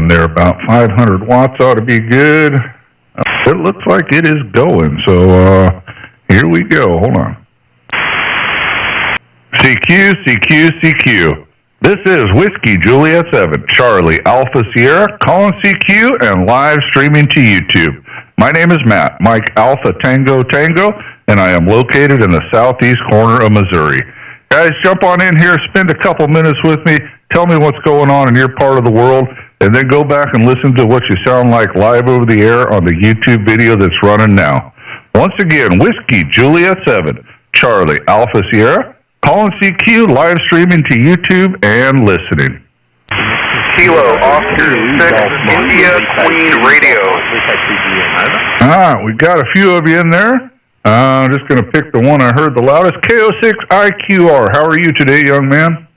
going there. About 500 watts ought to be good. It looks like it is going. So here we go. Hold on. CQ, CQ, CQ. This is Whiskey Juliet 7, Charlie Alpha Sierra, calling CQ and live streaming to YouTube. My name is Matt, Mike Alpha Tango Tango, and I am located in the southeast corner of Missouri. Guys, jump on in here, spend a couple minutes with me, tell me what's going on in your part of the world, and then go back and listen to what you sound like live over the air on the YouTube video that's running now. Once again, Whiskey Juliet 7, Charlie Alpha Sierra, calling CQ, live streaming to YouTube and listening. Kilo, Oscar 6, India Queen Radio. All right, we got a few of you in there. I'm just going to pick the one I heard the loudest. KO6IQR, how are you today, young man?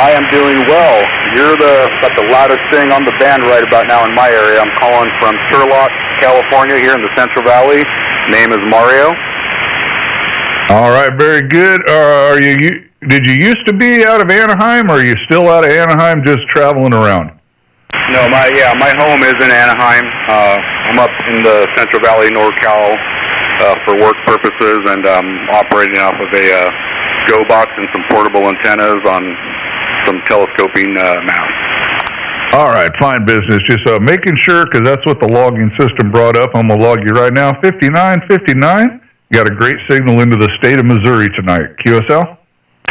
I am doing well. You're got the loudest thing on the band right about now in my area. I'm calling from Turlock, California, here in the Central Valley. Name is Mario. All right, very good. Did you used to be out of Anaheim, or are you still out of Anaheim just traveling around? No, my home is in Anaheim. I'm up in the Central Valley, NorCal, for work purposes, and I'm operating off of a Go box and some portable antennas on some telescoping mounts. All right, fine business. Just making sure, because that's what the logging system brought up. I'm going to log you right now. 5959. You got a great signal into the state of Missouri tonight. QSL?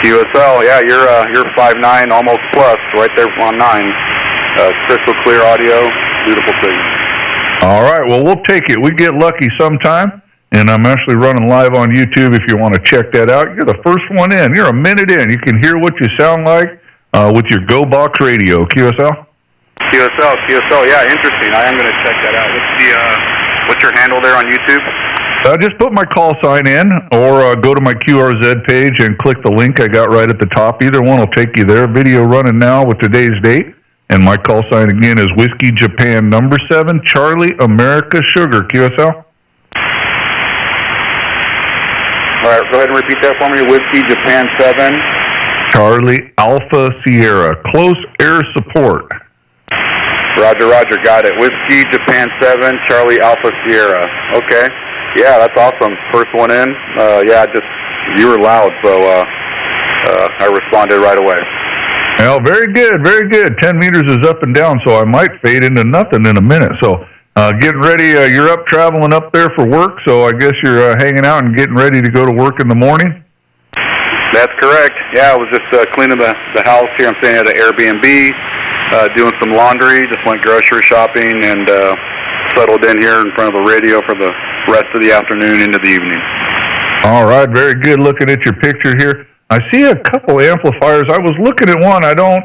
QSL, yeah, you're 5.9, almost plus, right there on 9. Crystal clear audio, beautiful signal. All right, well, we'll take it. We get lucky sometime, and I'm actually running live on YouTube if you want to check that out. You're the first one in. You're a minute in. You can hear what you sound like with your Go Box radio. QSL? QSL, yeah, interesting. I am going to check that out. What's your handle there on YouTube? Just put my call sign in, or go to my QRZ page and click the link I got right at the top. Either one will take you there. Video running now with today's date. And my call sign again is Whiskey Japan number 7, Charlie America Sugar. QSL? All right, go ahead and repeat that for me. Whiskey Japan 7. Charlie Alpha Sierra. Close air support. Roger, got it. Whiskey Japan 7, Charlie Alpha Sierra. Okay. Yeah, that's awesome. First one in. You were loud, so I responded right away. Well, very good, very good. 10 meters is up and down, so I might fade into nothing in a minute. So getting ready, you're up traveling up there for work, so I guess you're hanging out and getting ready to go to work in the morning? That's correct. Yeah, I was just cleaning the house here. I'm staying at an Airbnb, doing some laundry, just went grocery shopping, and settled in here in front of the radio for the rest of the afternoon into the evening. All right, very good. Looking at your picture here, I see a couple amplifiers. I was looking at one. I don't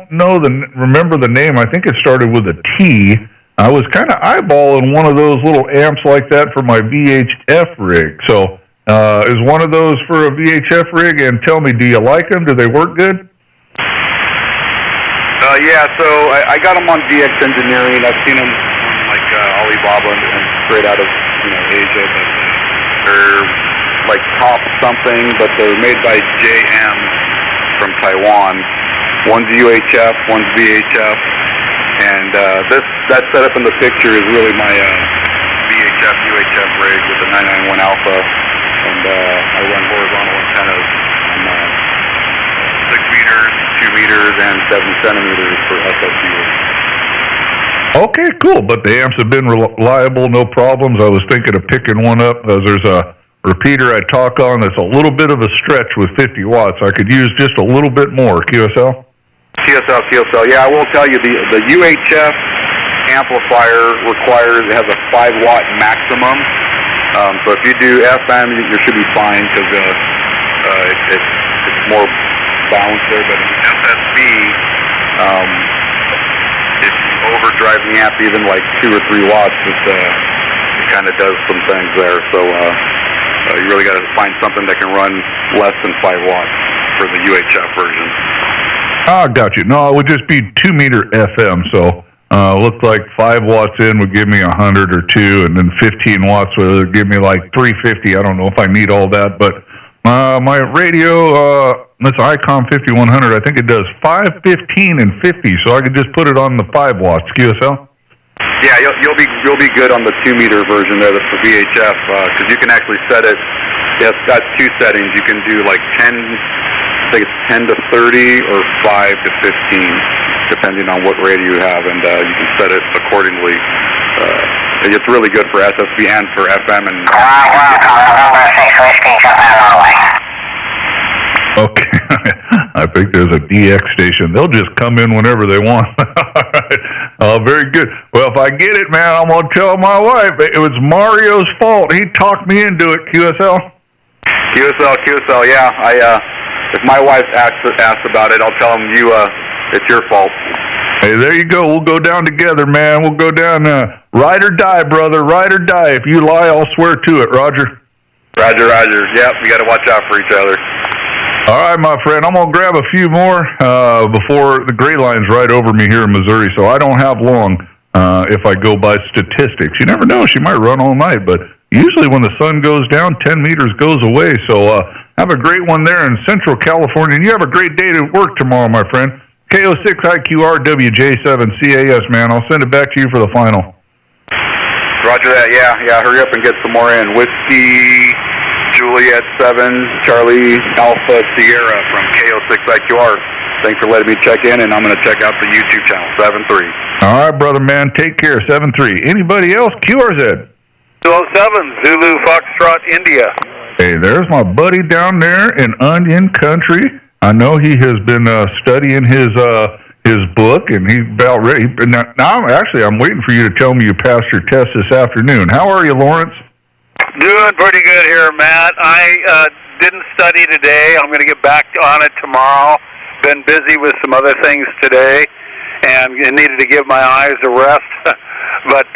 remember the name. I think it started with a T. I was kind of eyeballing one of those little amps like that for my VHF rig. So is one of those for a VHF rig? And tell me, do you like them? Do they work good? Yeah, so I got them on DX Engineering. I've seen them like Alibaba and straight out of Asia, but they're like top something, but they're made by JM from Taiwan. One's UHF, one's VHF, and that setup in the picture is really my VHF UHF rig with the 991 Alpha, and I run horizontal antennas on 6 meters, 2 meters, and 7 centimeters for SSU. Okay, cool. But the amps have been reliable, no problems. I was thinking of picking one up because there's a repeater I talk on that's a little bit of a stretch with 50 watts. I could use just a little bit more. QSL? QSL. Yeah, I will tell you, the UHF amplifier it has a 5-watt maximum. So if you do FM, you should be fine because it's more balanced there. But SSB, if you overdrive the amp even like 2 or 3 watts, it kind of does some things there. So you really got to find something that can run less than 5 watts for the UHF version. Ah, got you. No, it would just be 2 meter FM. So looked like 5 watts in would give me 100 or 2, and then 15 watts would give me like 350. I don't know if I need all that, but My radio, this ICOM 5100, I think it does 5, 15, and 50, so I could just put it on the 5 watts QSL. Yeah, you'll be good on the 2-meter version there. That's the VHF, because you can actually set it. Yes, that's 2 settings. You can do like 10. I think it's 10 to 30 or 5 to 15, depending on what radio you have, and you can set it accordingly. It's really good for SSB and for FM. And okay, I think there's a DX station. They'll just come in whenever they want. Very good. Well, if I get it, man, I'm going to tell my wife. It was Mario's fault. He talked me into it, QSL. QSL, yeah. If my wife asks about it, I'll tell him it's your fault. Hey, there you go. We'll go down together, man. We'll go down. Ride or die, brother. Ride or die. If you lie, I'll swear to it, Roger. Roger. Yep, we got to watch out for each other. All right, my friend. I'm going to grab a few more before the gray line's right over me here in Missouri, so I don't have long if I go by statistics. You never know. She might run all night, but usually when the sun goes down, 10 meters goes away. So have a great one there in Central California, and you have a great day to work tomorrow, my friend. KO6IQR WJ7CAS, man. I'll send it back to you for the final. Roger that. Yeah. Hurry up and get some more in. Whiskey Juliet 7 Charlie Alpha Sierra from KO6IQR. Thanks for letting me check in, and I'm going to check out the YouTube channel 73. All right, brother, man. Take care. 73. Anybody else? QRZ. 207 Zulu Foxtrot India. Hey, there's my buddy down there in Onion Country. I know he has been studying his book, and he's about ready. Now, I'm waiting for you to tell me you passed your test this afternoon. How are you, Lawrence? Doing pretty good here, Matt. I didn't study today. I'm going to get back on it tomorrow. Been busy with some other things today, and needed to give my eyes a rest. But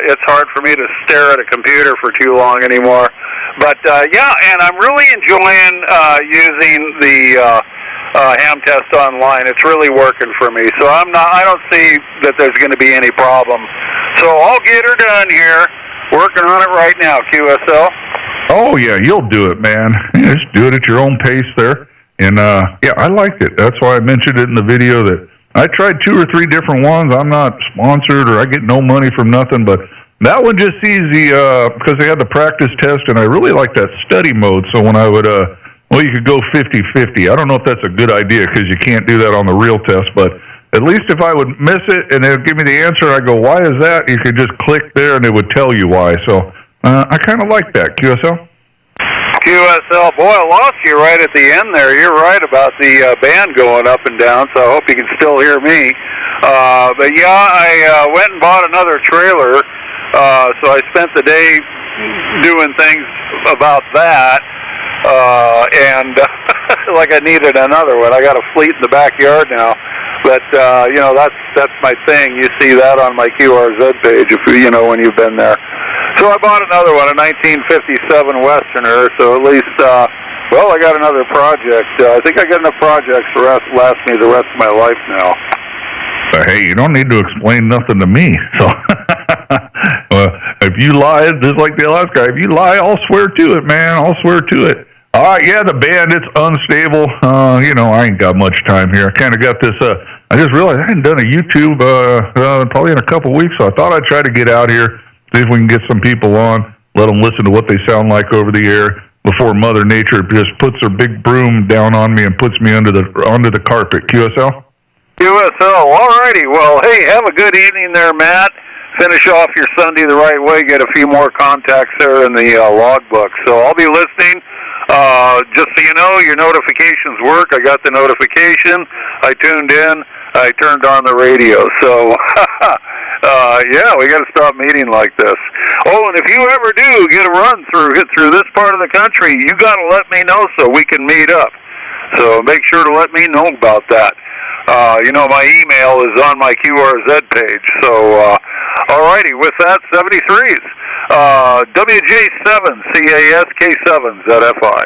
it's hard for me to stare at a computer for too long anymore. But and I'm really enjoying using the ham test online. It's really working for me. So I don't see that there's going to be any problem. So I'll get her done here. Working on it right now, QSL. Oh yeah, you'll do it, man. Just do it at your own pace there. And I liked it. That's why I mentioned it in the video that I tried 2 or 3 different ones. I'm not sponsored or I get no money from nothing, but that one just easy because they had the practice test, and I really like that study mode. So when I would, you could go 50-50. I don't know if that's a good idea because you can't do that on the real test, but at least if I would miss it and they would give me the answer, I go, why is that? You could just click there and it would tell you why. So I kind of like that. QSL? QSL, boy, I lost you right at the end there. You're right about the band going up and down, so I hope you can still hear me. But yeah, I went and bought another trailer, so I spent the day doing things about that, and like I needed another one. I got a fleet in the backyard now, but that's my thing. You see that on my QRZ page if when you've been there. So I bought another one, a 1957 Westerner, so at least, I got another project. I think I got enough projects to last me the rest of my life now. Hey, you don't need to explain nothing to me. So if you lie, just like the last guy, if you lie, I'll swear to it, man. I'll swear to it. All right, yeah, the band, it's unstable. I ain't got much time here. I kind of got this, I just realized I hadn't done a YouTube probably in a couple weeks, so I thought I'd try to get out here. See if we can get some people on, let them listen to what they sound like over the air before Mother Nature just puts her big broom down on me and puts me onto the carpet. QSL? QSL, all righty. Well, hey, have a good evening there, Matt. Finish off your Sunday the right way. Get a few more contacts there in the logbook. So I'll be listening. Just so you know, your notifications work. I got the notification. I tuned in. I turned on the radio. So, we got to stop meeting like this. Oh, and if you ever do get a run through this part of the country, you got to let me know so we can meet up. So make sure to let me know about that. My email is on my QRZ page. So, alrighty, with that, 73s. WJ7, CASK7, ZFI.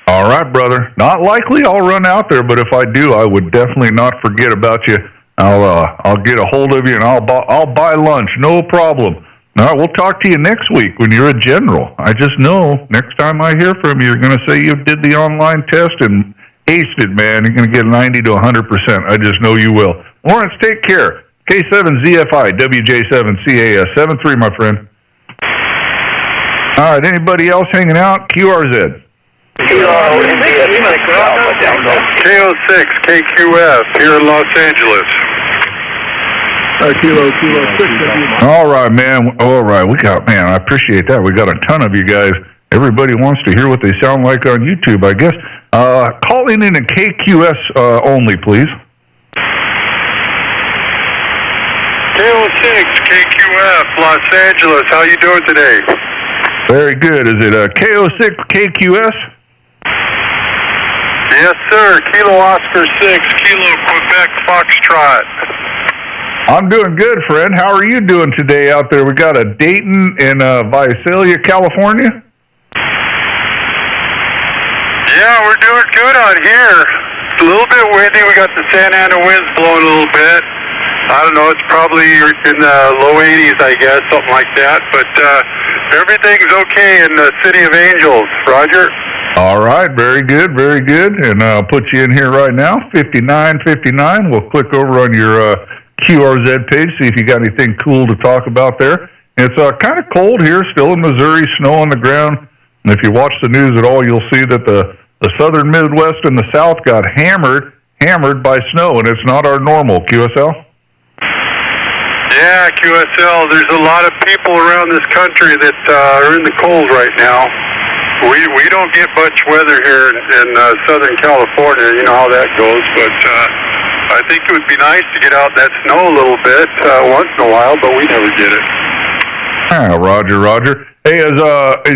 All right, brother. Not likely I'll run out there, but if I do, I would definitely not forget about you. I'll get a hold of you, and I'll buy lunch. No problem. All right, we'll talk to you next week when you're a general. I just know next time I hear from you, you're going to say you did the online test and aced it, man. You're going to get 90 to 100%. I just know you will. Lawrence, take care. K7ZFI, WJ7CAS, 73, my friend. All right, anybody else hanging out? QRZ. KO6, KQF, here in Los Angeles. Kilo 6. All right, man. All right, I appreciate that. We got a ton of you guys. Everybody wants to hear what they sound like on YouTube, I guess. Calling in KQS only, please. KO6, KQF, Los Angeles. How you doing today? Very good. Is it KO6 KQS? Yes, sir. Kilo Oscar 6, Kilo Quebec Foxtrot. I'm doing good, friend. How are you doing today out there? We got a Dayton in Visalia, California. Yeah, we're doing good out here. It's a little bit windy. We got the Santa Ana winds blowing a little bit. I don't know. It's probably in the low 80s, I guess, something like that. But everything's okay in the City of Angels. Roger. All right. Very good. Very good. And I'll put you in here right now. 5959. We'll click over on your QRZ page, see if you got anything cool to talk about there. It's kind of cold here, still in Missouri, snow on the ground. And if you watch the news at all, you'll see that the southern Midwest and the South got hammered by snow, and it's not our normal. QSL? Yeah, QSL. There's a lot of people around this country that are in the cold right now. We don't get much weather here in Southern California. You know how that goes, but I think it would be nice to get out in that snow a little bit once in a while, but we never get it. Roger. Hey, is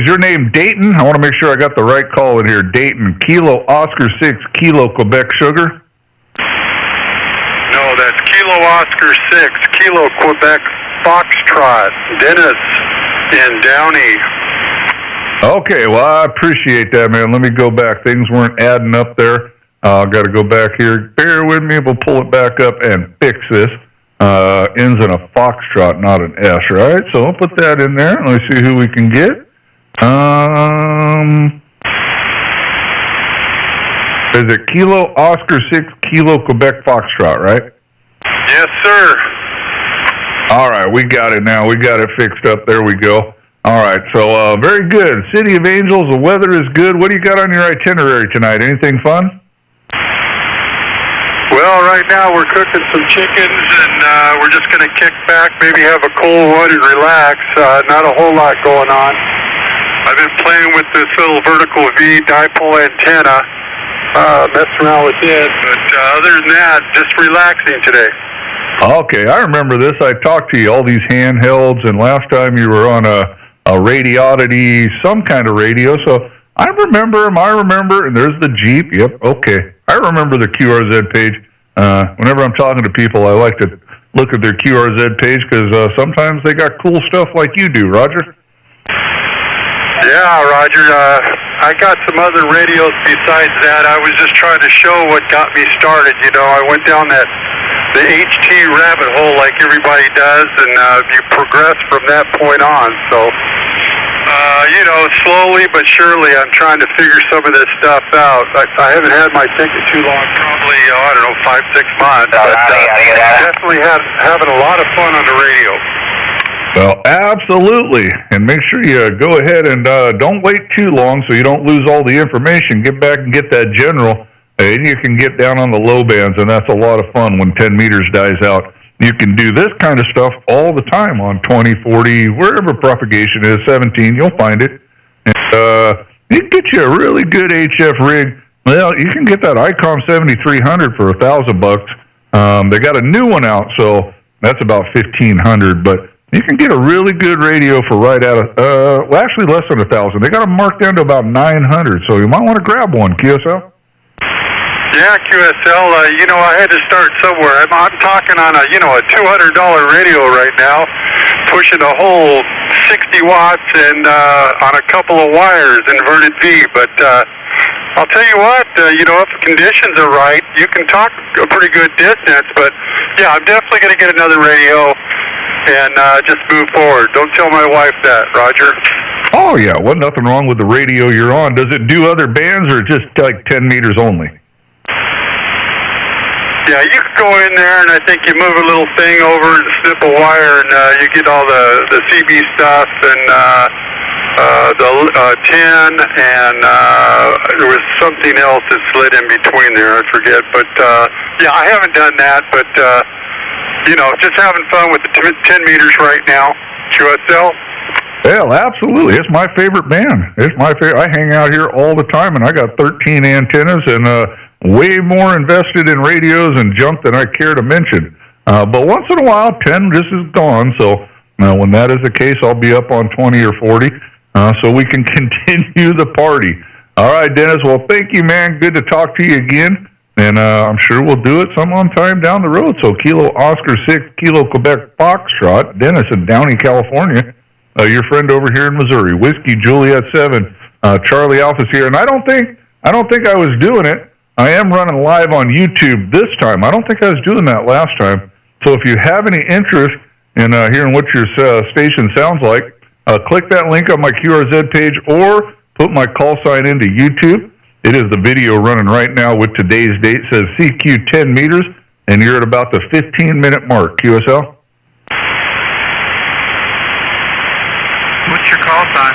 your name Dayton? I want to make sure I got the right call in here. Dayton, Kilo Oscar 6, Kilo Quebec Sugar? No, that's Kilo Oscar 6, Kilo Quebec Foxtrot, Dennis in Downey. Okay, well, I appreciate that, man. Let me go back. Things weren't adding up there. I've got to go back here. Bear with me. We'll pull it back up and fix this. Ends in a foxtrot, not an S, right? So I'll put that in there. Let me see who we can get. Is it Kilo Oscar 6, Kilo Quebec Foxtrot, right? Yes, sir. All right, we got it now. We got it fixed up. There we go. All right, so very good. City of Angels, the weather is good. What do you got on your itinerary tonight? Anything fun? Well, right now we're cooking some chickens, and we're just going to kick back, maybe have a cold one and relax. Not a whole lot going on. I've been playing with this little vertical V dipole antenna, messing around with it, but other than that, just relaxing today. Okay, I remember this. I talked to you, all these handhelds, and last time you were on a Radiodity, some kind of radio, so I remember them, and there's the Jeep. Yep, okay. I remember the QRZ page. Whenever I'm talking to people, I like to look at their QRZ page because sometimes they got cool stuff like you do, Roger. Yeah, Roger. I got some other radios besides that. I was just trying to show what got me started. You know, I went down the HT rabbit hole like everybody does, and you progress from that point on. So, you know, slowly but surely, I'm trying to figure some of this stuff out. I haven't had my ticket too long, probably, I don't know, 5-6 months. But definitely having a lot of fun on the radio. Well, absolutely. And make sure you go ahead and don't wait too long so you don't lose all the information. Get back and get that general, and you can get down on the low bands, and that's a lot of fun when 10 meters dies out. You can do this kind of stuff all the time on 20, 40, wherever propagation is, 17, you'll find it. And you can get you a really good HF rig. Well, you can get that ICOM 7300 for $1,000. They got a new one out, so that's about $1,500, but you can get a really good radio for right at well, actually less than $1,000. They got them marked down to about $900, so you might want to grab one, QSL. Yeah, QSL, you know, I had to start somewhere. I'm talking on a $200 radio right now, pushing a whole 60 watts and on a couple of wires, inverted V. But I'll tell you what, if the conditions are right, you can talk a pretty good distance. But yeah, I'm definitely going to get another radio. and just move forward. Don't tell my wife that, Roger. Oh, yeah. Wasn't nothing wrong with the radio you're on. Does it do other bands or just like 10 meters only? Yeah, you could go in there, and I think you move a little thing over and snip a wire, and you get all the CB stuff and the 10, and there was something else that slid in between there. I forget, but yeah, I haven't done that, but just having fun with the 10 meters right now. QSL. Well, absolutely. It's my favorite band. It's my favorite. I hang out here all the time, and I got 13 antennas and way more invested in radios and junk than I care to mention. But once in a while, 10 just is gone. So when that is the case, I'll be up on 20 or 40 so we can continue the party. All right, Dennis. Well, thank you, man. Good to talk to you again. And I'm sure we'll do it some time down the road. So Kilo Oscar 6, Kilo Quebec Foxtrot, Dennis in Downey, California. Your friend over here in Missouri, Whiskey Juliet 7, Charlie Alpha Sierra. And I don't think I was doing it. I am running live on YouTube this time. I don't think I was doing that last time. So if you have any interest in hearing what your station sounds like, click that link on my QRZ page or put my call sign into YouTube. It is the video running right now with today's date. It says CQ 10 meters, and you're at about the 15-minute mark. QSL? What's your call sign?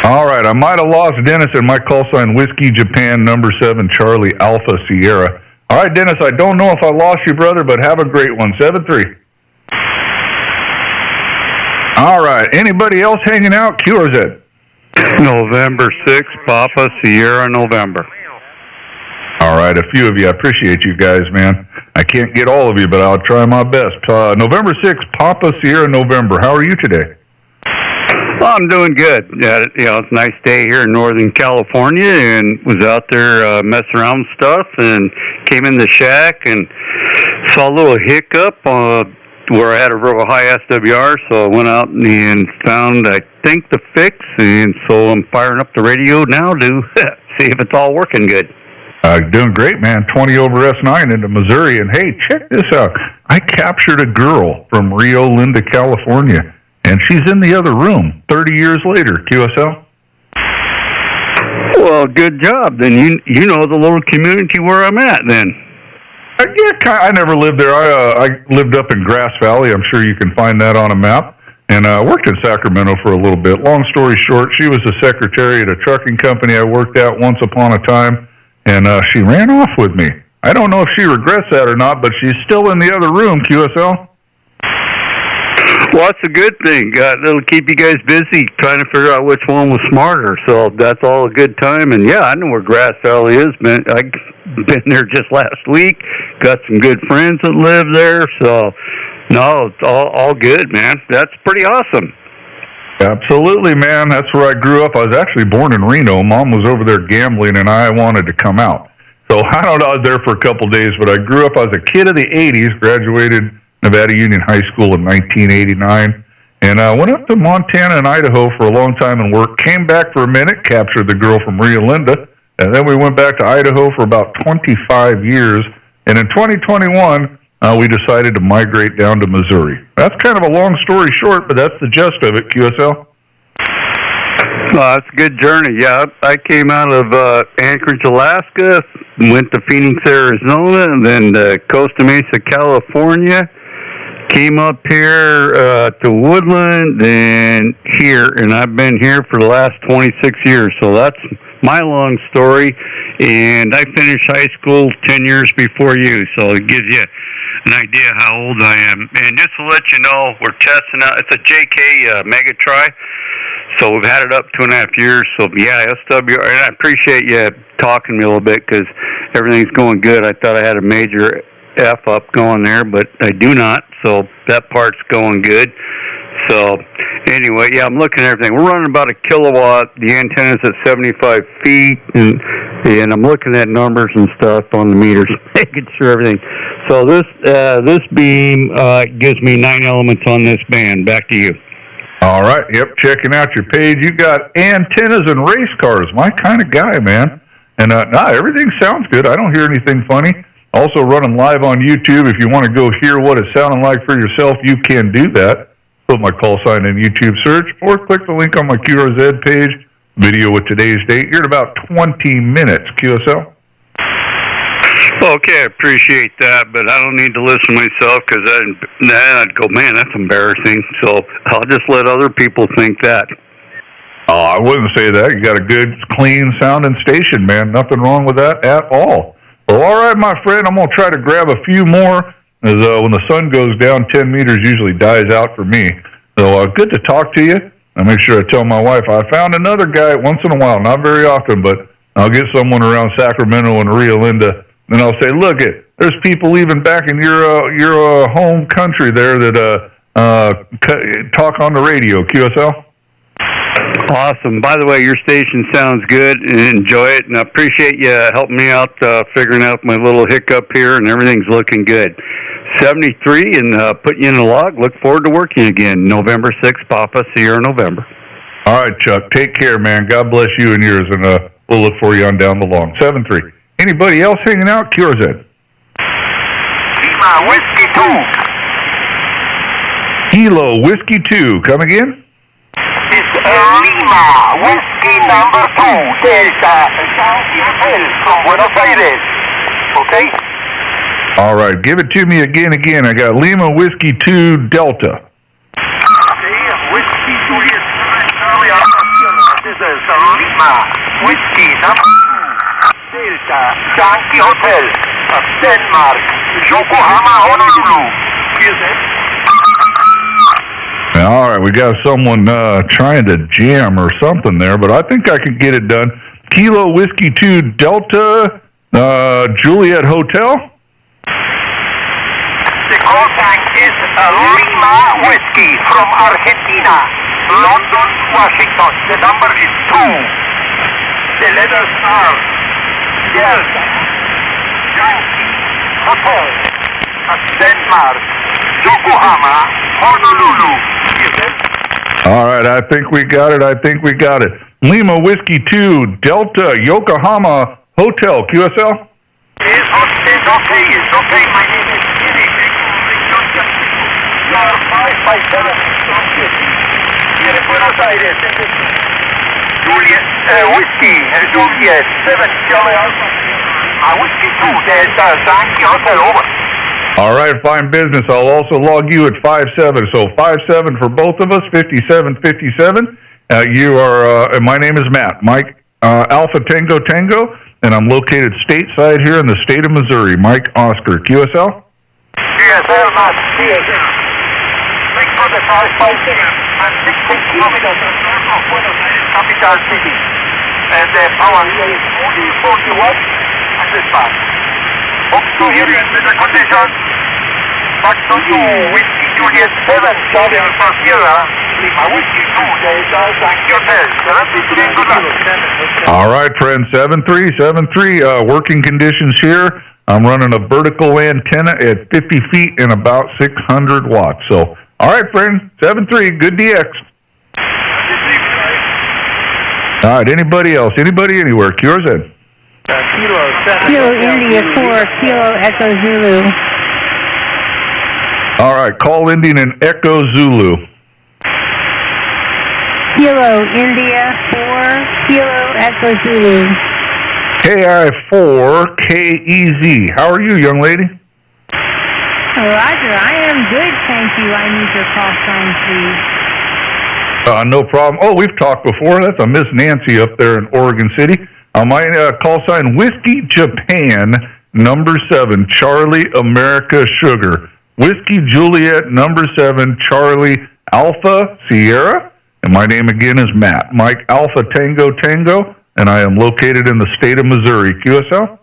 All right, I might have lost Dennis in my call sign, Whiskey Japan, number 7, Charlie Alpha Sierra. All right, Dennis, I don't know if I lost you, brother, but have a great one. 7-3. All right, anybody else hanging out? Q or Z? November 6, Papa Sierra, November. All right, a few of you. I appreciate you guys, man. I can't get all of you, but I'll try my best. November 6, Papa Sierra, November. How are you today? Well, I'm doing good. It's a nice day here in Northern California, and was out there messing around with stuff, and came in the shack and saw a little hiccup where I had a real high SWR, so I went out and found, I think, the fix, and so I'm firing up the radio now to see if it's all working good. Doing great, man. 20 over S9 into Missouri, and hey, check this out. I captured a girl from Rio Linda, California, and she's in the other room 30 years later. QSL? Well, good job. Then you know the little community where I'm at, then. Yeah, I never lived there. I lived up in Grass Valley. I'm sure you can find that on a map. And worked in Sacramento for a little bit. Long story short, she was the secretary at a trucking company I worked at once upon a time, and she ran off with me. I don't know if she regrets that or not, but she's still in the other room, QSL. Well, that's a good thing. It'll keep you guys busy trying to figure out which one was smarter. So that's all a good time. And, yeah, I know where Grass Valley is, man. I've been there just last week. Got some good friends that live there. So, no, it's all good, man. That's pretty awesome. Absolutely, man. That's where I grew up. I was actually born in Reno. Mom was over there gambling, and I wanted to come out. So I don't know. I was there for a couple days, but I grew up. I was a kid of the 80s, graduated Nevada Union High School in 1989, and went up to Montana and Idaho for a long time and worked. Came back for a minute, captured the girl from Rio Linda, and then we went back to Idaho for about 25 years. And in 2021, we decided to migrate down to Missouri. That's kind of a long story short, but that's the gist of it, QSL. That's a good journey. Yeah, I came out of Anchorage, Alaska, went to Phoenix, Arizona, and then to Costa Mesa, California. Came up here to Woodland, and here, and I've been here for the last 26 years. So that's my long story. And I finished high school 10 years before you, so it gives you an idea how old I am. And just to let you know, we're testing out. It's a JK Megatri. So we've had it up 2.5 years. So, yeah, SWR. And I appreciate you talking to me a little bit because everything's going good. I thought I had a major F-up going there, but I do not. So that part's going good. So, anyway, yeah, I'm looking at everything. We're running about a kilowatt. The antenna's at 75 feet. And I'm looking at numbers and stuff on the meters, making sure everything. So this beam gives me 9 elements on this band. Back to you. All right. Yep. Checking out your page. You got antennas and race cars. My kind of guy, man. And everything sounds good. I don't hear anything funny. Also running live on YouTube. If you want to go hear what it sounded like for yourself, you can do that. Put my call sign in YouTube search or click the link on my QRZ page. Video with today's date. You're in about 20 minutes, QSL. Okay, I appreciate that, but I don't need to listen myself because then I'd go, man, that's embarrassing. So I'll just let other people think that. Oh, I wouldn't say that. You got a good, clean sounding station, man. Nothing wrong with that at all. Well, all right, my friend, I'm going to try to grab a few more, as when the sun goes down, 10 meters usually dies out for me. So good to talk to you. I make sure I tell my wife I found another guy once in a while, not very often, but I'll get someone around Sacramento and Rio Linda. Then I'll say, look, there's people even back in your home country there that talk on the radio, QSL. Awesome. By the way, your station sounds good and enjoy it, and I appreciate you helping me out figuring out my little hiccup here, and everything's looking good. 73 and putting you in the log. Look forward to working again. November 6th, Papa. See you in November. All right, Chuck. Take care, man. God bless you and yours, and we'll look for you on down the long. 7-3. Anybody else hanging out? QRZ. Lima Whiskey 2. Kilo Whiskey 2. Come again? It's Lima Whiskey number 2. Delta Hotel from Buenos Aires. Okay? All right. Give it to me again. I got Lima Whiskey 2 Delta. Whiskey 2 is This is Lima Whiskey number 2. Delta Yankee Hotel of Denmark, Yokohama, Honolulu. All right, we got someone trying to jam or something there, but I think I can get it done. Kilo Whiskey 2 Delta Juliet Hotel. The call sign is Lima Whiskey from Argentina, London, Washington. The number is 2. The letters are Delta Yankee Hotel of Denmark, Yokohama, Honolulu. All right, I think we got it. Lima Whiskey 2 Delta Yokohama Hotel, QSL. It's okay. My name is Jimmy. You are 557 here in Buenos Aires. Juliet, Whiskey, Juliet, 7, Charlie Alpha. Whiskey 2, Delta Yankee Hotel, over. All right, fine business. I'll also log you at 57. So 57 for both of us, 5757. You are, my name is Matt, Mike Alpha Tango Tango, and I'm located stateside here in the state of Missouri. Mike Oscar, QSL? QSL, Matt, QSL. Thanks for the 557 and 16 kilometers of Buenos Aires, capital city. And the power here is only 40 watts and dispatch. Hope to hear you in better conditions. Back to you, Whiskey Juliet 7, Charlie Alpha Sierra, Lima Whiskey 2, Delta Yankee Hotel, 73, good luck. All right, friend, 7373, working conditions here. I'm running a vertical antenna at 50 feet and about 600 watts. So, all right, friend, 73, good DX. All right, anybody else? Anybody anywhere? QRZ. Kilo India 4, Kilo Echo Zulu. All right, call ending in Echo Zulu. Kilo India 4, Kilo Echo Zulu. KI4 KEZ. How are you, young lady? Roger, I am good, thank you. I need your call sign, please. No problem. Oh, we've talked before. That's a Miss Nancy up there in Oregon City. My call sign, Whiskey Japan, number 7, Charlie America Sugar. Whiskey Juliet, number 7, Charlie Alpha Sierra. And my name again is Matt, Mike Alpha Tango Tango, and I am located in the state of Missouri. QSL?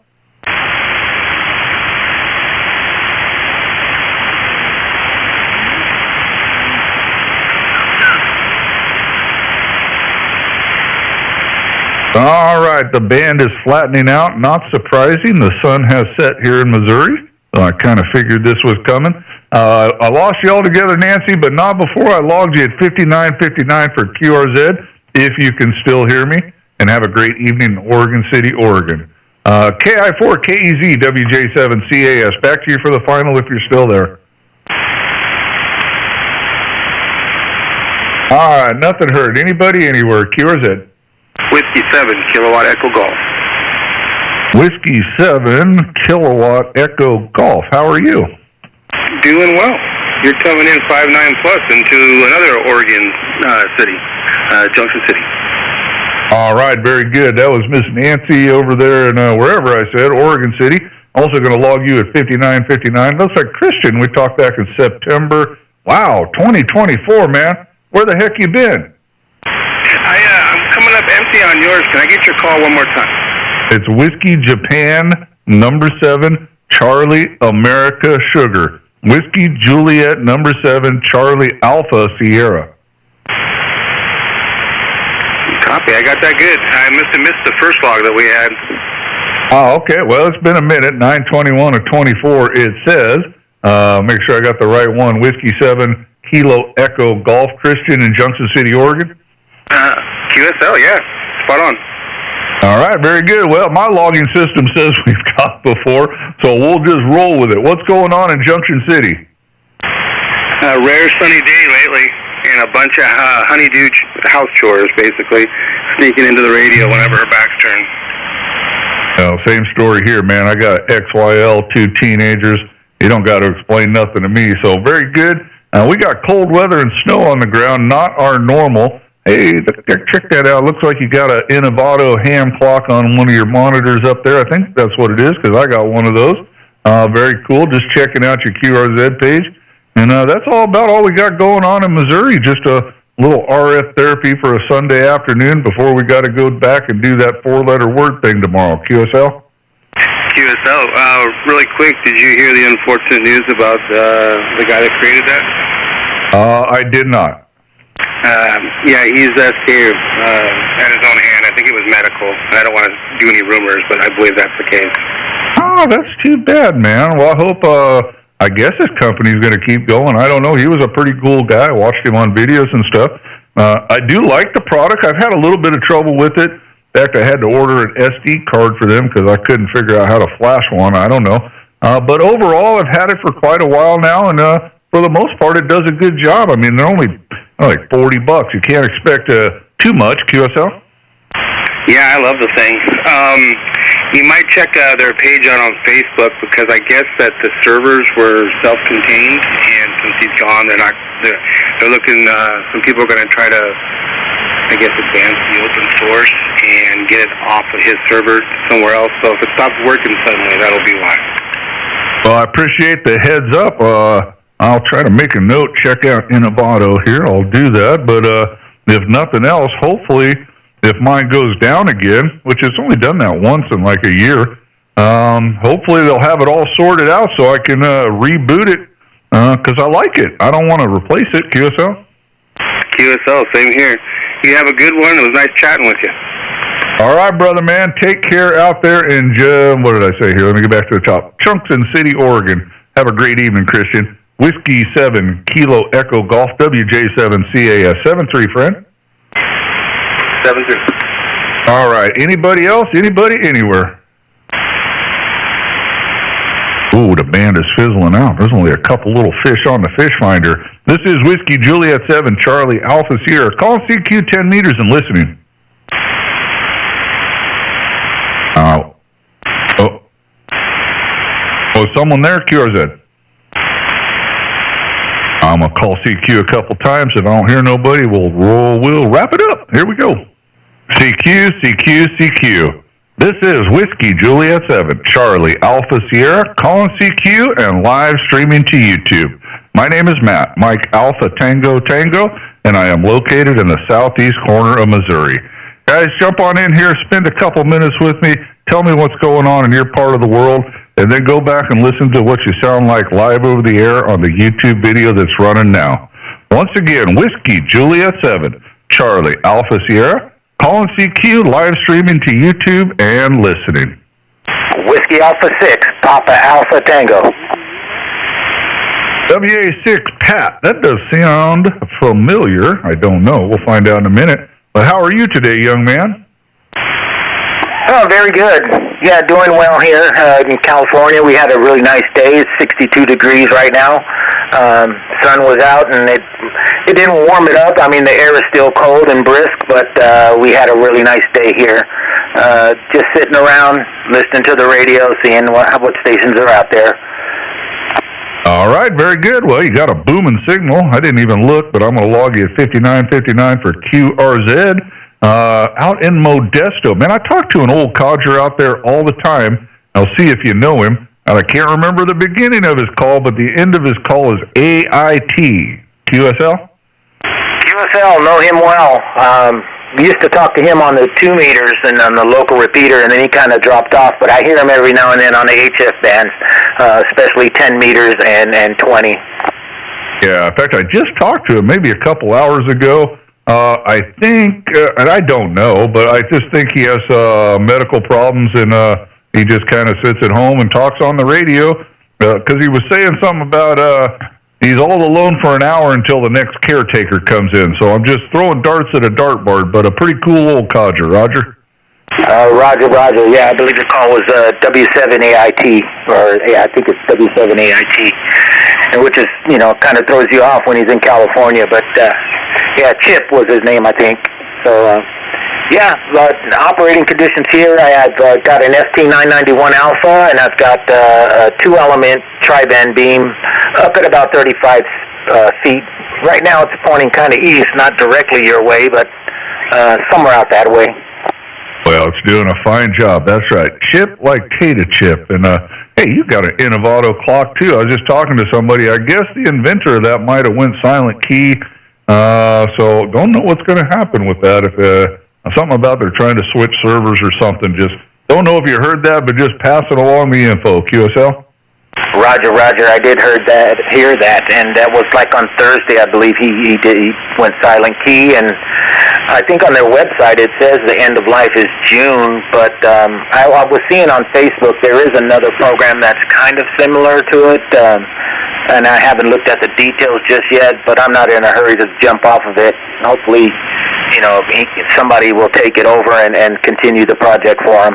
All right, the band is flattening out. Not surprising. The sun has set here in Missouri. So I kind of figured this was coming. I lost you all together, Nancy, but not before I logged you at 5959 for QRZ, if you can still hear me. And have a great evening in Oregon City, Oregon. KI4KEZ WJ7CAS. Back to you for the final if you're still there. All right, nothing heard. Anybody, anywhere? QRZ. Whiskey 7, Kilowatt Echo Golf. Whiskey 7, Kilowatt Echo Golf. How are you? Doing well. You're coming in 5.9 plus into another Oregon city, Junction City. All right, very good. That was Miss Nancy over there in wherever I said, Oregon City. Also going to log you at 5959. Looks like Christian. We talked back in September. Wow, 2024, man. Where the heck you been? I'm coming up empty on yours. Can I get your call one more time? It's Whiskey Japan, number 7, Charlie America Sugar. Whiskey Juliet, number 7, Charlie Alpha Sierra. Copy. I got that good. I must have missed the first log that we had. Oh, okay. Well, it's been a minute. 921 of 24, it says. Make sure I got the right one. Whiskey 7, Kilo Echo Golf, Christian in Junction City, Oregon. QSL, yeah. Spot on. All right, very good. Well, my logging system says we've got before, so we'll just roll with it. What's going on in Junction City? Rare sunny day lately, and a bunch of honeydew house chores, basically, sneaking into the radio whenever her back's turned. Same story here, man. I got XYL, 2 teenagers. You don't got to explain nothing to me, so very good. We got cold weather and snow on the ground, not our normal. Hey, check that out. Looks like you got an Innovato ham clock on one of your monitors up there. I think that's what it is because I got one of those. Very cool. Just checking out your QRZ page. And that's all we got going on in Missouri. Just a little RF therapy for a Sunday afternoon before we got to go back and do that 4-letter word thing tomorrow. QSL? QSL. Really quick, did you hear the unfortunate news about the guy that created that? I did not. Yeah, he's scared at his own hand. I think it was medical. I don't want to do any rumors, but I believe that's the case. Oh, that's too bad, man. Well, I hope, I guess his company's going to keep going. I don't know. He was a pretty cool guy. I watched him on videos and stuff. I do like the product. I've had a little bit of trouble with it. In fact, I had to order an SD card for them because I couldn't figure out how to flash one. I don't know. But overall, I've had it for quite a while now, and for the most part, it does a good job. I mean, they're only like $40. You can't expect too much. QSL? Yeah, I love the thing. You might check their page out on Facebook because I guess that the servers were self-contained, and since he's gone, they're looking. Some people are going to try to, I guess, advance the open source and get it off of his server somewhere else. So if it stops working suddenly, that'll be why. Well, I appreciate the heads up. I'll try to make a note, check out Innovato here. I'll do that. But if nothing else, hopefully, if mine goes down again, which it's only done that once in like a year, hopefully they'll have it all sorted out so I can reboot it because I like it. I don't want to replace it. QSL? QSL, same here. You have a good one. It was nice chatting with you. All right, brother, man. Take care out there in, what did I say here? Let me get back to the top. Junction City, Oregon. Have a great evening, Christian. Whiskey 7, Kilo Echo Golf, WJ7CAS. 7-3, friend. 7-3. All right. Anybody else? Anybody? Anywhere? Ooh, the band is fizzling out. There's only a couple little fish on the fish finder. This is Whiskey Juliet 7, Charlie Alpha Sierra. Call CQ 10 meters and listening. Oh, someone there? QRZ. I'm going to call CQ a couple times. If I don't hear nobody, we'll wrap it up. Here we go. CQ. This is Whiskey Juliet 7, Charlie Alpha Sierra, calling CQ and live streaming to YouTube. My name is Matt, Mike Alpha Tango, and I am located in the southeast corner of Missouri. Guys, jump on in here, spend a couple minutes with me, tell me what's going on in your part of the world, and then go back and listen to what you sound like live over the air on the YouTube video that's running now. Once again, Whiskey Juliet 7, Charlie Alpha Sierra, calling CQ, live streaming to YouTube and listening. Whiskey Alpha 6, Papa Alpha Tango. WA6 Pat, that does sound familiar. I don't know. We'll find out in a minute. But how are you today, young man? Oh, very good. Yeah, doing well here in California. We had a really nice day. It's 62 degrees right now. Sun was out, and it didn't warm it up. I mean, the air is still cold and brisk, but we had a really nice day here. Just sitting around, listening to the radio, seeing what stations are out there. All right, very good. Well, you got a booming signal. I didn't even look, but I'm going to log you at 5959 for QRZ. Out in Modesto. Man, I talk to an old codger out there all the time. I'll see if you know him. And I can't remember the beginning of his call, but the end of his call is AIT. QSL? QSL, know him well. We used to talk to him on the 2 meters and on the local repeater, and then he kind of dropped off. But I hear him every now and then on the HF bands, especially 10 meters and 20. Yeah, in fact, I just talked to him maybe a couple hours ago. I think, and I don't know, but I just think he has medical problems, and he just kind of sits at home and talks on the radio, because he was saying something about he's all alone for an hour until the next caretaker comes in. So I'm just throwing darts at a dartboard, but a pretty cool old codger. Roger? Roger. Yeah, I believe the call was W7AIT, or yeah, I think it's W7AIT, which is, kind of throws you off when he's in California. But yeah, Chip was his name, I think. So operating conditions here. I've got an ST991 Alpha, and I've got a 2-element tri-band beam up at about 35 feet. Right now, it's pointing kind of east, not directly your way, but somewhere out that way. Well, it's doing a fine job. That's right. Chip like Tata Chip. And, hey, you got an Innovato clock, too. I was just talking to somebody. I guess the inventor of that might have went silent key. So don't know what's going to happen with that. If something about they're trying to switch servers or something. Just don't know if you heard that, but just passing along the info. QSL? Roger. I did hear that, and that was like on Thursday, I believe he went silent key, and I think on their website it says the end of life is June, but I was seeing on Facebook there is another program that's kind of similar to it, and I haven't looked at the details just yet, but I'm not in a hurry to jump off of it. Hopefully, somebody will take it over and continue the project for him.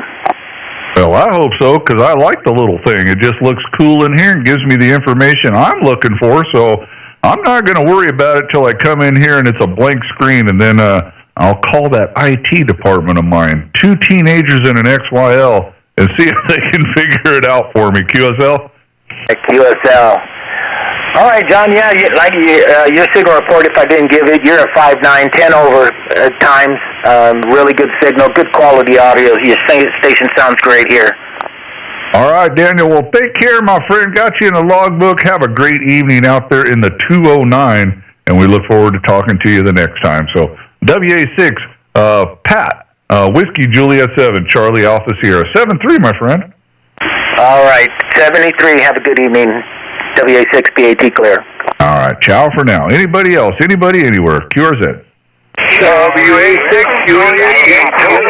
Well, I hope so, because I like the little thing. It just looks cool in here and gives me the information I'm looking for, so I'm not going to worry about it till I come in here and it's a blank screen, and then I'll call that IT department of mine, 2 teenagers and an XYL, and see if they can figure it out for me. QSL? QSL. All right, John, yeah, your signal report, if I didn't give it, you're at 5.9, 10 over times. Really good signal, good quality audio. Your station sounds great here. All right, Daniel. Well, take care, my friend. Got you in the logbook. Have a great evening out there in the 209, and we look forward to talking to you the next time. So, WA6, Pat, Whiskey Juliet 7, Charlie Alpha Sierra, 7-3, my friend. All right, 73. Have a good evening. WA6 PAT clear. All right, ciao for now. Anybody else? Anybody anywhere? QRZ. WA6 Juliet 7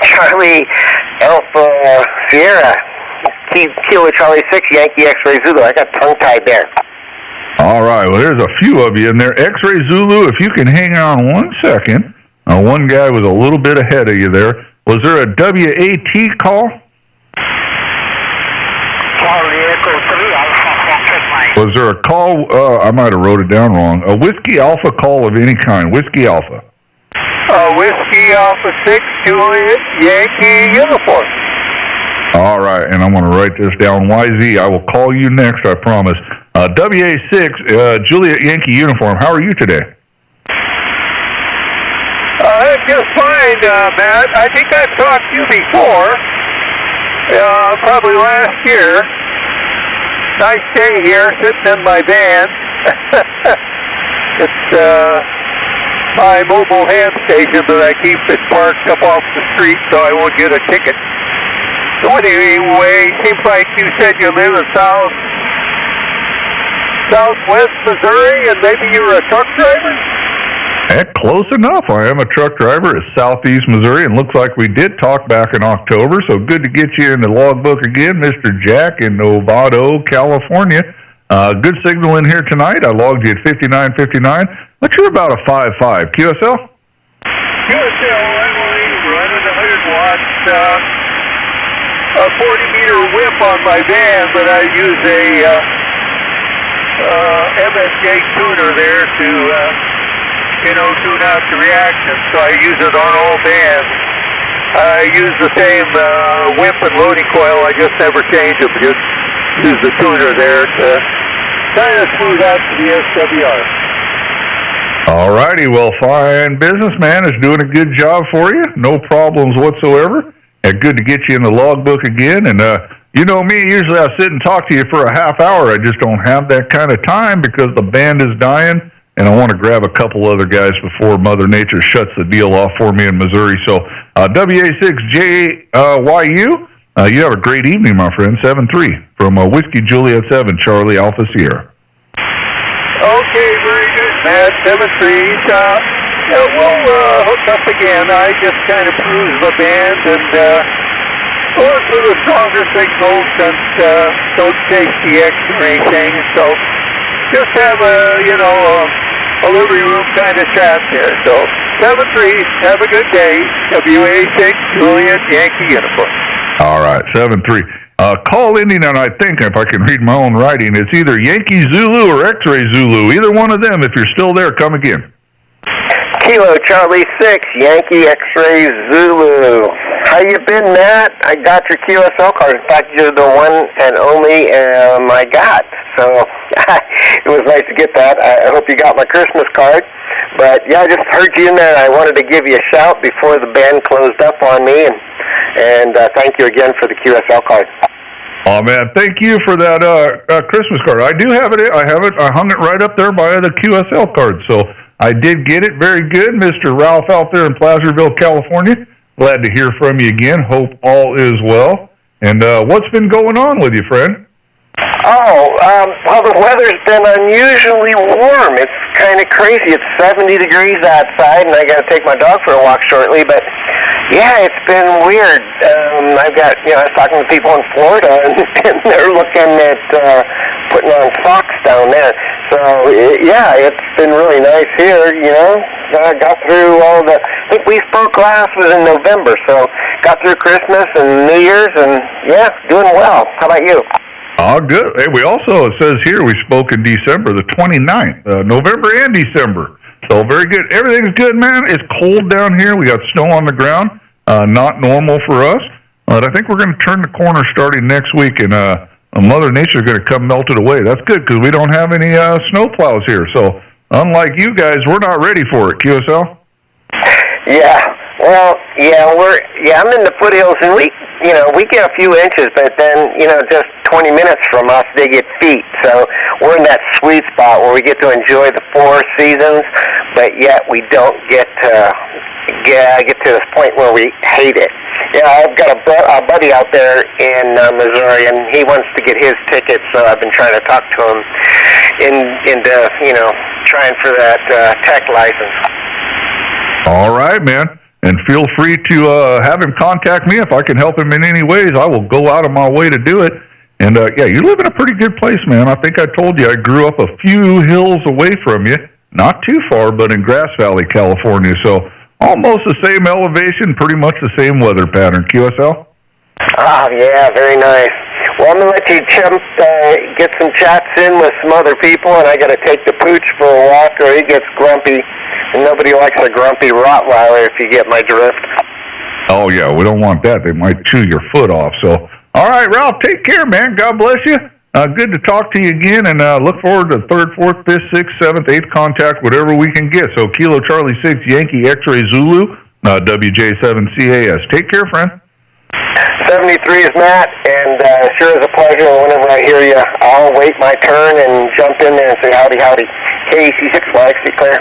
Charlie Alpha Sierra. Kilo Charlie 6 Yankee X-Ray Zulu. I got tongue-tied there. All right, well, there's a few of you in there. X-Ray Zulu, if you can hang on 1 second. One guy was a little bit ahead of you there. Was there a WAT call? Was there a call? I might have wrote it down wrong. A Whiskey Alpha call of any kind. Whiskey Alpha. Whiskey Alpha 6 Juliet Yankee uniform. All right, and I'm going to write this down. YZ, I will call you next, I promise. WA6 Juliet Yankee uniform. How are you today? Just fine, Matt. I think I've talked to you before. Probably last year. Nice day here, sitting in my van. It's my mobile hand station that I keep it parked up off the street so I won't get a ticket. So anyway, seems like you said you live in southwest Missouri, and maybe you're a truck driver? Heck, close enough. I am a truck driver at Southeast Missouri, and looks like we did talk back in October, so good to get you in the logbook again, Mr. Jack in Novato, California. Good signal in here tonight. I logged you at 5959, but you're about a 5.5. QSL? QSL, Emily a 40-meter whip on my band, but I use a MSJ tuner there to, tune out the reaction. So I use it on all bands. I use the same whip and loading coil. I just never change them. Just use the tuner there to kind of smooth out to the SWR. All righty. Well, fine businessman is doing a good job for you. No problems whatsoever. And good to get you in the logbook again. And you know me, usually I sit and talk to you for a half hour. I just don't have that kind of time because the band is dying. And I want to grab a couple other guys before Mother Nature shuts the deal off for me in Missouri. So, WA6JYU, you have a great evening, my friend. 7-3 from Whiskey Juliet 7, Charlie Alpha Sierra. Okay, very good, Matt. 7-3. We'll hook up again. I just kind of peruse the band and going for the stronger signals and don't chase the X or anything. So just have a living room kind of chat there. So 7-3, have a good day. WA6, Juliet, Yankee Uniform. All right, 7-3. Call ending, and I think if I can read my own writing, it's either Yankee Zulu or X-Ray Zulu. Either one of them. If you're still there, come again. Kilo Charlie 6, Yankee X-Ray Zulu. How you been, Matt? I got your QSL card. In fact, you're the one and only I got. So it was nice to get that. I hope you got my Christmas card. But yeah, I just heard you in there. I wanted to give you a shout before the band closed up on me, and thank you again for the QSL card. Oh man, thank you for that Christmas card. I do have it. I have it. I hung it right up there by the QSL card. So I did get it. Very good, Mr. Ralph out there in Placerville, California. Glad to hear from you again. Hope all is well. And what's been going on with you, friend? Well, the weather's been unusually warm. It's kind of crazy. It's 70 degrees outside, and I got to take my dog for a walk shortly. But yeah, it's been weird. I was talking to people in Florida, and they're looking at putting on socks down there. So yeah, it's been really nice here. I got through I think we spoke last was in November, so got through Christmas and New Year's, and yeah, doing well. How about you? Oh, good. Hey, it says here we spoke in December, the 29th, November and December. So very good. Everything's good, man. It's cold down here. We got snow on the ground. Not normal for us. But I think we're going to turn the corner starting next week, and Mother Nature's going to come melt it away. That's good because we don't have any snow plows here. So unlike you guys, we're not ready for it. QSL? Yeah. Well, I'm in the foothills, and we get a few inches, but then, just 20 minutes from us, they get feet. So we're in that sweet spot where we get to enjoy the 4 seasons, but yet we don't get to this point where we hate it. I've got a buddy out there in Missouri, and he wants to get his ticket, so I've been trying to talk to him into trying for that tech license. All right, man. And feel free to have him contact me if I can help him in any ways. I will go out of my way to do it. And, you live in a pretty good place, man. I think I told you I grew up a few hills away from you. Not too far, but in Grass Valley, California. So almost the same elevation, pretty much the same weather pattern. QSL? Yeah, very nice. Well, I'm going to let you get some chats in with some other people, and I got to take the pooch for a walk or he gets grumpy. And nobody likes a grumpy Rottweiler, if you get my drift. Oh, yeah, we don't want that. They might chew your foot off. So, all right, Ralph, take care, man. God bless you. Good to talk to you again, and look forward to 3rd, 4th, 5th, 6th, 7th, 8th contact, whatever we can get. So, Kilo Charlie 6, Yankee X-Ray Zulu, WJ7CAS. Take care, friend. 73 is Matt, and sure is a pleasure. Whenever I hear you, I'll wait my turn and jump in there and say howdy, howdy. KC6 Flag, stay clear.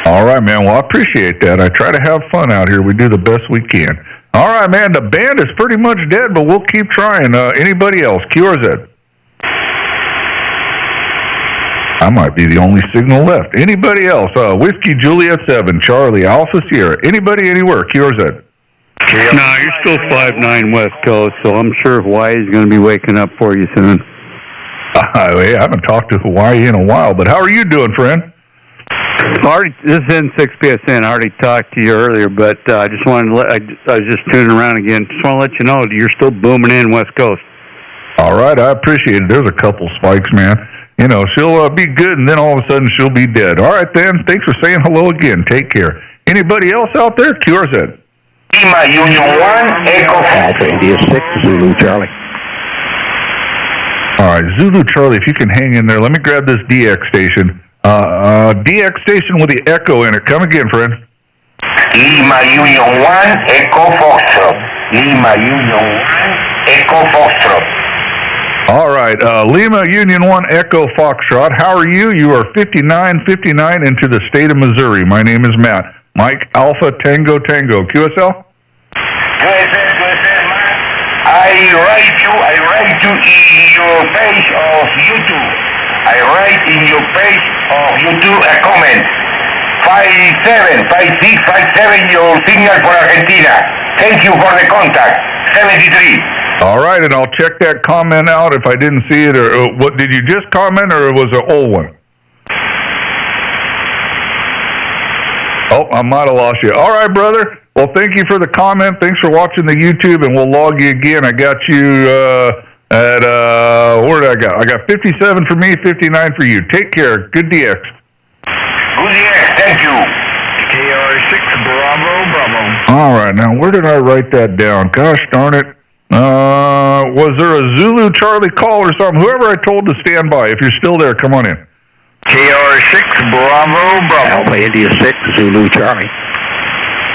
All right, man. Well, I appreciate that. I try to have fun out here. We do the best we can. All right, man. The band is pretty much dead, but we'll keep trying. Anybody else? Q or Z? I might be the only signal left. Anybody else? Whiskey Juliet 7, Charlie Alpha Sierra. Anybody anywhere? Q or Z? No, you're still 5-9 West Coast, so I'm sure Hawaii is going to be waking up for you soon. I haven't talked to Hawaii in a while, but how are you doing, friend? This is N6PSN. I already talked to you earlier, but I just wanted to I was just tuning around again. Just want to let you know you're still booming in West Coast. All right, I appreciate it. There's a couple spikes, man. You know, she'll be good, and then all of a sudden she'll be dead. All right, then. Thanks for saying hello again. Take care. Anybody else out there? QRZ. Lima Union 1, Echo Alpha India 6, Zulu Charlie. All right, Zulu Charlie, if you can hang in there, let me grab this DX station. DX station with the echo in it. Come again, friend. Lima Union 1, Echo Foxtrot. Lima Union 1, Echo Foxtrot. All right, Lima Union 1 Echo Foxtrot. How are you? You are 5959 into the state of Missouri. My name is Matt. Mike Alpha Tango Tango. QSL? QSL, Matt. I write you in your page of YouTube. I write in your page of YouTube a comment. 5657 your signal for Argentina. Thank you for the contact. 73. All right, and I'll check that comment out if I didn't see it. Or what did you just comment, or was it an old one? Oh, I might have lost you. All right, brother. Well, thank you for the comment. Thanks for watching the YouTube, and we'll log you again. I got you at where did I got? I got 57 for me, 59 for you. Take care. Good DX. Good DX. Thank you. KR6 Bravo. All right, now where did I write that down? Gosh darn it. Was there a Zulu Charlie call or something? Whoever I told to stand by, if you're still there, come on in. KR6 Bravo. Alpha India 6, Zulu Charlie.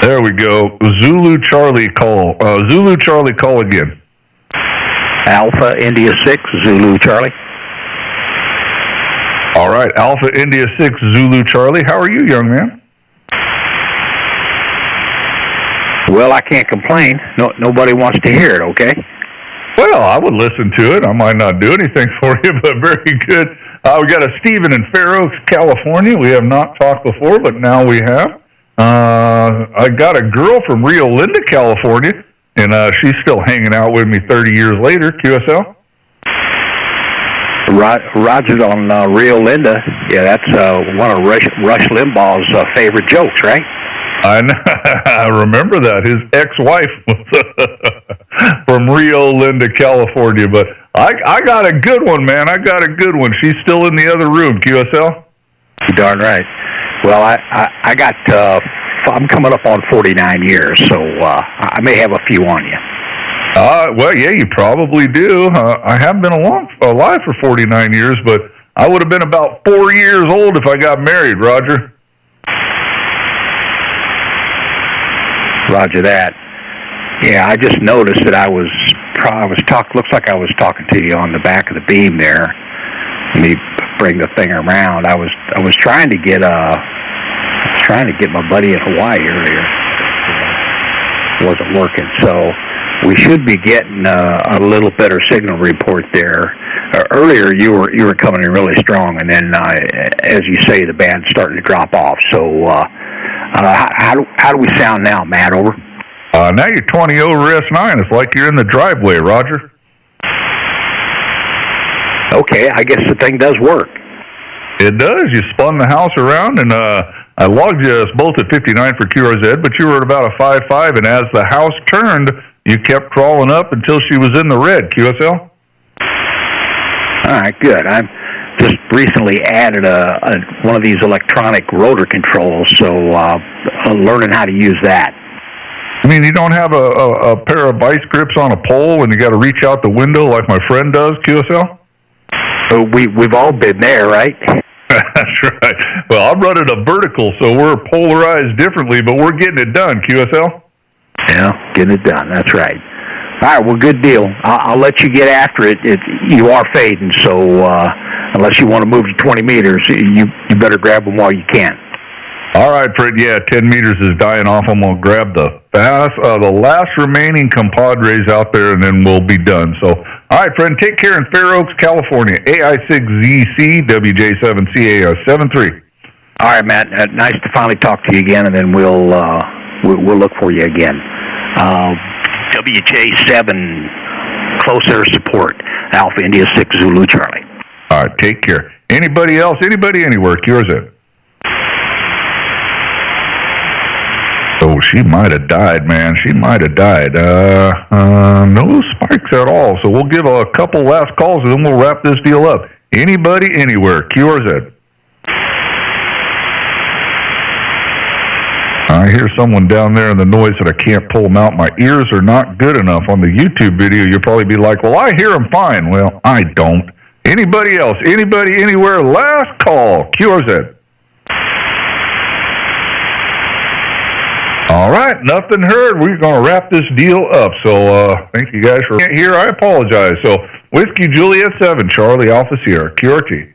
There we go. Zulu Charlie call. Zulu Charlie call again. Alpha India 6, Zulu Charlie. All right, Alpha India 6, Zulu Charlie. How are you, young man? Well, I can't complain. Nobody wants to hear it, okay? Well, I would listen to it. I might not do anything for you, but very good. We got a Stephen in Fair Oaks, California. We have not talked before, but now we have. I got a girl from Rio Linda, California, and she's still hanging out with me 30 years later. QSL? Roger on Rio Linda. Yeah, that's one of Rush Limbaugh's favorite jokes, right? I remember that. His ex-wife was from Rio Linda, California. But I got a good one, man. I got a good one. She's still in the other room. QSL? You're darn right. Well, I got, I'm coming up on 49 years, so I may have a few on you. Well, yeah, you probably do. I have been alive for 49 years, but I would have been about 4 years old if I got married, Roger. Roger that. Yeah, I just noticed that looks like I was talking to you on the back of the beam there. Let me bring the thing around. I was trying to get my buddy in Hawaii earlier. It wasn't working, so we should be getting a little better signal report there. Earlier you were coming in really strong, and then as you say, the band's starting to drop off. So how do we sound now, Matt? Over. Now you're 20 over S9. It's like you're in the driveway, Roger. Okay, I guess the thing does work. It does. You spun the house around, and I logged you both at 59 for QRZ, but you were at about a 5.5, and as the house turned, you kept crawling up until she was in the red. QSL? All right, good. I'm just recently added one of these electronic rotor controls, so learning how to use that. I mean, you don't have a pair of vice grips on a pole and you got to reach out the window like my friend does, QSL? We've all been there, right? That's right. Well, I'm running a vertical, so we're polarized differently, but we're getting it done, QSL? Yeah, getting it done. That's right. All right, well, good deal. I'll let you get after it. You are fading, so unless you want to move to 20 meters, you better grab them while you can. All right, Fred. Yeah, 10 meters is dying off. I'm going to grab the last remaining compadres out there, and then we'll be done. So, all right, friend, take care in Fair Oaks, California. AI6ZC, WJ7CA73. All right, Matt. Nice to finally talk to you again, and then we'll look for you again. WJ7, close air support, Alpha India 6 Zulu Charlie. All right, take care. Anybody else? Anybody anywhere? QRZ. Oh, she might have died, man. She might have died. No spikes at all. So we'll give a couple last calls, and then we'll wrap this deal up. Anybody, anywhere, QRZ. I hear someone down there in the noise that I can't pull them out. My ears are not good enough. On the YouTube video, you'll probably be like, well, I hear them fine. Well, I don't. Anybody else? Anybody, anywhere? Last call. QRZ. All right, nothing heard. We're going to wrap this deal up. So thank you guys for here. I apologize. So Whiskey Juliet 7, Charlie Alpha Sierra, QRT.